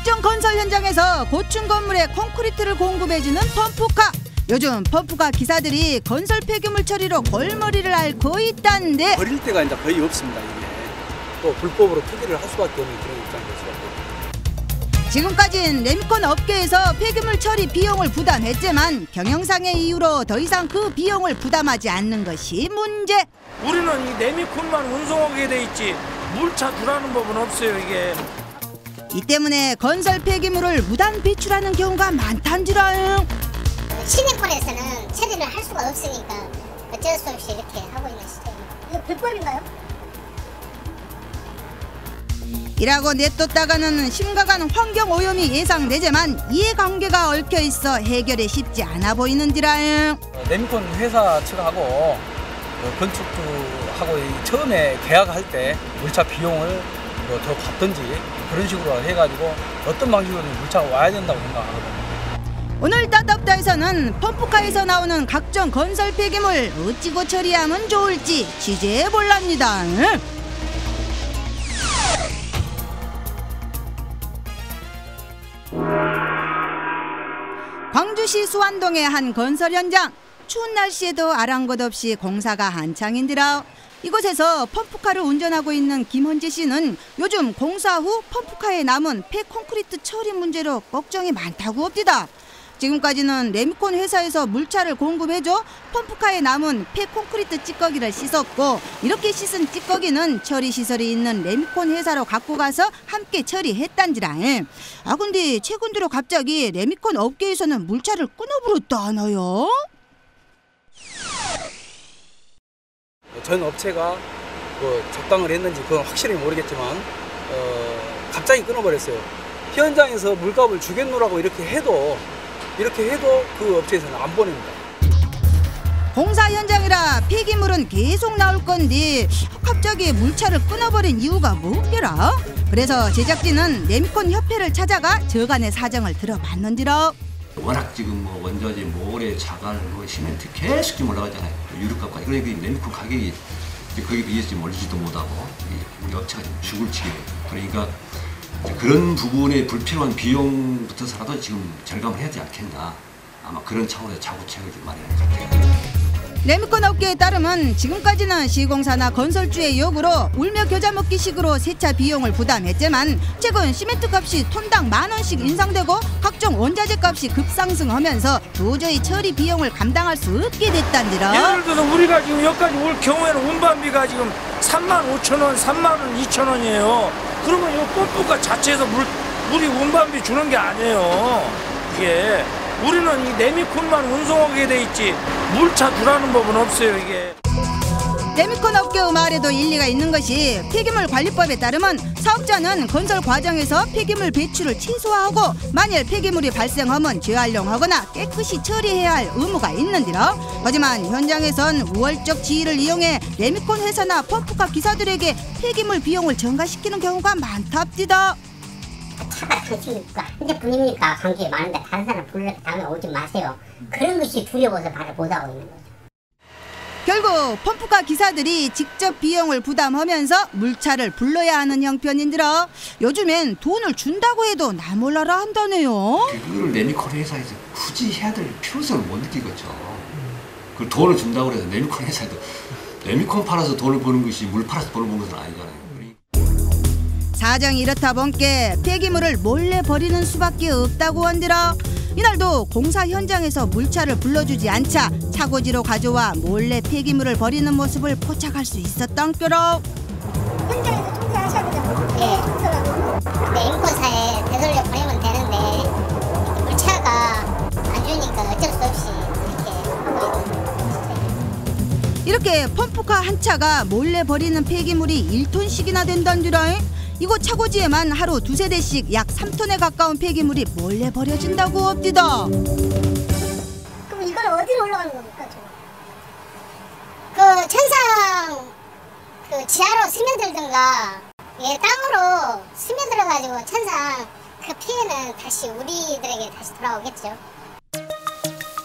각종 건설 현장에서 고층 건물에 콘크리트를 공급해주는 펌프카. 요즘 펌프카 기사들이 건설 폐기물 처리로 골머리를 앓고 있다는데 버릴 데가 이제 거의 없습니다. 이게 또 불법으로 투기를 할 수밖에 없는 그런 입장이죠. 지금까지는 레미콘 업계에서 폐기물 처리 비용을 부담했지만 경영상의 이유로 더 이상 그 비용을 부담하지 않는 것이 문제. 우리는 이 레미콘만 운송하게 돼 있지 물차 주라는 법은 없어요. 이게 이 때문에 건설 폐기물을 무단 배출하는 경우가 많단지라요. 시내권에서는 처리를 할 수가 없으니까 어쩔 수 없이 이렇게 하고 있는 시점입니다. 이거 불법인가요? 이라고 내쫓다가는 심각한 환경오염이 예상되지만 이해관계가 얽혀있어 해결이 쉽지 않아 보이는지라요. 레미콘 회사 측하고 건축주하고 처음에 계약할 때 물차 비용을 더 받든지 그런 식으로 해가지고 어떤 방식으로든 물차가 와야 된다고 생각하거든요. 오늘 따뜻다에서는 펌프카에서 나오는 각종 건설 폐기물 어찌고 처리하면 좋을지 취재해볼랍니다. 광주시 수완동의 한 건설 현장. 추운 날씨에도 아랑곳 없이 공사가 한창인데라. 이곳에서 펌프카를 운전하고 있는 김헌재 씨는 요즘 공사 후 펌프카에 남은 폐콘크리트 처리 문제로 걱정이 많다고 합니다. 지금까지는 레미콘 회사에서 물차를 공급해줘 펌프카에 남은 폐콘크리트 찌꺼기를 씻었고 이렇게 씻은 찌꺼기는 처리시설이 있는 레미콘 회사로 갖고 가서 함께 처리했단지라. 아 근데 최근 들어 갑자기 레미콘 업계에서는 물차를 끊어버렸다 하나요? 전 업체가 적당을 했는지 그건 확실히 모르겠지만 갑자기 끊어버렸어요. 현장에서 물값을 주겠노라고 이렇게 해도 그 업체에서는 안 보냅니다. 공사 현장이라 폐기물은 계속 나올 건데 갑자기 물차를 끊어버린 이유가 뭐게라? 그래서 제작진은 레미콘 협회를 찾아가 저간의 사정을 들어봤는지라. 워낙 지금 원자재, 모래, 자갈, 시멘트 계속 좀 올라가잖아요. 유류값까지. 그러니까 레미콘 가격이 거기에 비해서 좀 올리지도 못하고 우리 업체가 좀 죽을 지겨요. 그러니까 그런 부분에 불필요한 비용부터서라도 지금 절감을 해야 되지 않겠나. 아마 그런 차원에서 자구책을 좀 마련한 것 같아요. 레미콘 업계에 따르면 지금까지는 시공사나 건설주의 요구로 울며 겨자 먹기식으로 세차 비용을 부담했지만 최근 시멘트 값이 톤당 10,000원씩 인상되고 각종 원자재 값이 급상승하면서 도저히 처리 비용을 감당할 수 없게 됐단지라. 예를 들어서 우리가 지금 여기까지 올 경우에는 운반비가 지금 35,000원, 32,000원이에요. 그러면 이 펌프카 자체에서 물이 운반비 주는 게 아니에요. 이게 우리는 이 레미콘만 운송하게 돼 있지 물차 주라는 법은 없어요. 이게 레미콘 업계의 말에도 일리가 있는 것이 폐기물 관리법에 따르면 사업자는 건설 과정에서 폐기물 배출을 최소화하고 만일 폐기물이 발생하면 재활용하거나 깨끗이 처리해야 할 의무가 있는데라. 하지만 현장에선 우월적 지위를 이용해 레미콘 회사나 펌프카 기사들에게 폐기물 비용을 전가시키는 경우가 많답니다. 차가 터지니까 이제 분위기니까 관계 많은데 다른 사람 불러서 다음에 오지 마세요. 그런 것이 두려워서 말을 못하고 있는 거죠. 결국 펌프카 기사들이 직접 비용을 부담하면서 물차를 불러야 하는 형편인들어 요즘엔 돈을 준다고 해도 나 몰라라 한다네요. 그걸 레미콘 회사에서 굳이 해야 될 필요성을 못 느끼겠죠. 그 돈을 준다고 해서 레미콘 회사에도 레미콘 팔아서 돈을 버는 것이 물 팔아서 돈을 버는 것은 아니잖아요. 사정이 이렇다 보니까 폐기물을 몰래 버리는 수밖에 없다고 한디라. 이날도 공사 현장에서 물차를 불러주지 않자 차고지로 가져와 몰래 폐기물을 버리는 모습을 포착할 수 있었던께로. 현장에서 통제하셔야 되잖아요. 네, 레미콘사에 되돌려 보내면 되는데 물차가 안 주니까 어쩔 수 없이 이렇게 하고 있는. 이렇게 펌프카 한 차가 몰래 버리는 폐기물이 1톤씩이나 된단지라. 이곳 차고지에만 하루 2~3대씩 약 3톤에 가까운 폐기물이 몰래 버려진다고 합니다. 그럼 이건 어디로 올라가는 겁니까? 그 천상 그 지하로 스며들든가 땅으로 스며들어가지고 천상 그 피해는 다시 우리들에게 다시 돌아오겠죠.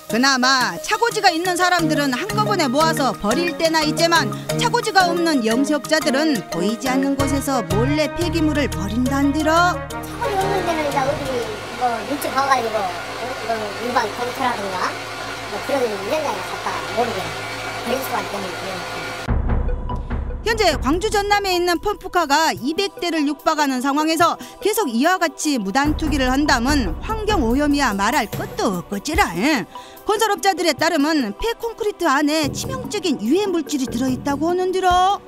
그나마 차고지가 있는 사람들은 한꺼번에 모아서 버릴 때나 있지만 차고지가 없는 영세업자들은 보이지 않는 곳에서 몰래 폐기물을 버린단들어. 차고지 없는 데는 이제 어디 뭐 눈치 봐가지고 뭐 일반 공터라든가 뭐 그런 현장에 갔다 모르게 버릴 수가 있겠네요. 현재 광주 전남에 있는 펌프카가 200대를 육박하는 상황에서 계속 이와 같이 무단 투기를 한다면 환경오염이야 말할 것도 없겠지라. 건설업자들에 따르면 폐콘크리트 안에 치명적인 유해 물질이 들어있다고 하는데요.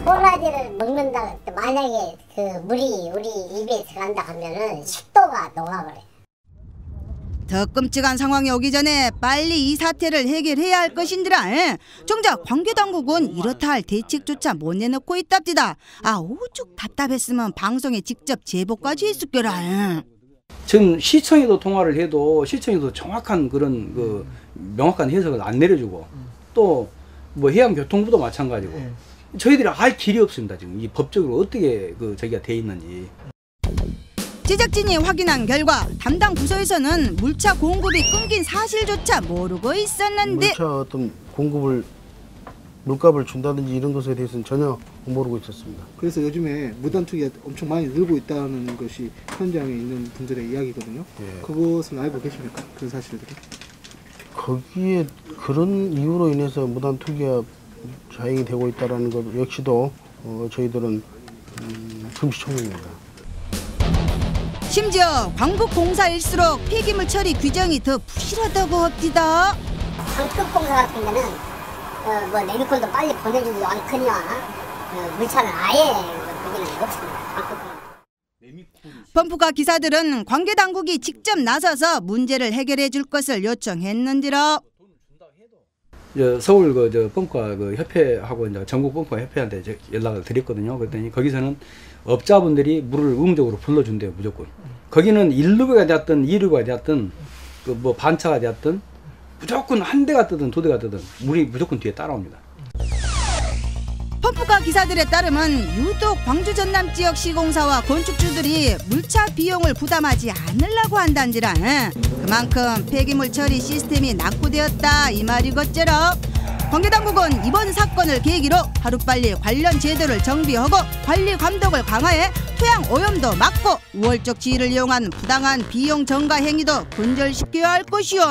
포라지를 먹는다 만약에 그 물이 우리 입에 들어간다 하면은 식도가 녹아버려. 더 끔찍한 상황이 오기 전에 빨리 이 사태를 해결해야 할 것인지라. 정작 관계당국은 이렇다 할 대책조차 못 내놓고 있답니다. 오죽 답답했으면 방송에 직접 제보까지 했을거라. 지금 시청에도 통화를 해도 시청에도 정확한 그런 명확한 해석을 안 내려주고 또 뭐 해양교통부도 마찬가지고 저희들이 알 길이 없습니다. 지금 이 법적으로 어떻게 저기가 돼 있는지. 제작진이 확인한 결과 담당 부서에서는 물차 공급이 끊긴 사실조차 모르고 있었는데 물차 어떤 물값을 준다든지 이런 것에 대해서는 전혀 모르고 있었습니다. 그래서 요즘에 무단 투기가 엄청 많이 늘고 있다는 것이 현장에 있는 분들의 이야기거든요. 예. 그것은 알고 계십니까? 그 사실들이? 거기에 그런 이유로 인해서 무단 투기가 자행이 되고 있다는 것 역시도 저희들은 금시초문입니다. 심지어 광북공사일수록 폐기물 처리 규정이 더 부실하다고 합니다. 상급공사 같은 데는 뭐 레미콘도 빨리 보내주지 않거나 물차는 아예 거기는 없습니다. 상급공사. 펌프카 기사들은 관계당국이 직접 나서서 문제를 해결해 줄 것을 요청했는데요. 서울 펌프카 협회하고 이제 전국 펌프카 협회한테 연락을 드렸거든요. 그랬더니 거기서는 업자분들이 물을 의무적으로 불러준대요, 무조건. 거기는 1루가 되었든 2루가 되었든 뭐 반차가 되었든 무조건 한 대가 뜨든 두 대가 뜨든 물이 무조건 뒤에 따라옵니다. 펌프카 기사들에 따르면 유독 광주 전남 지역 시공사와 건축주들이 물차 비용을 부담하지 않으려고 한단지라. 그만큼 폐기물 처리 시스템이 낙후되었다 이 말이겠지라. 관계당국은 이번 사건을 계기로 하루빨리 관련 제도를 정비하고 관리 감독을 강화해 토양 오염도 막고 우월적 지위를 이용한 부당한 비용 전가 행위도 근절시켜야 할 것이요.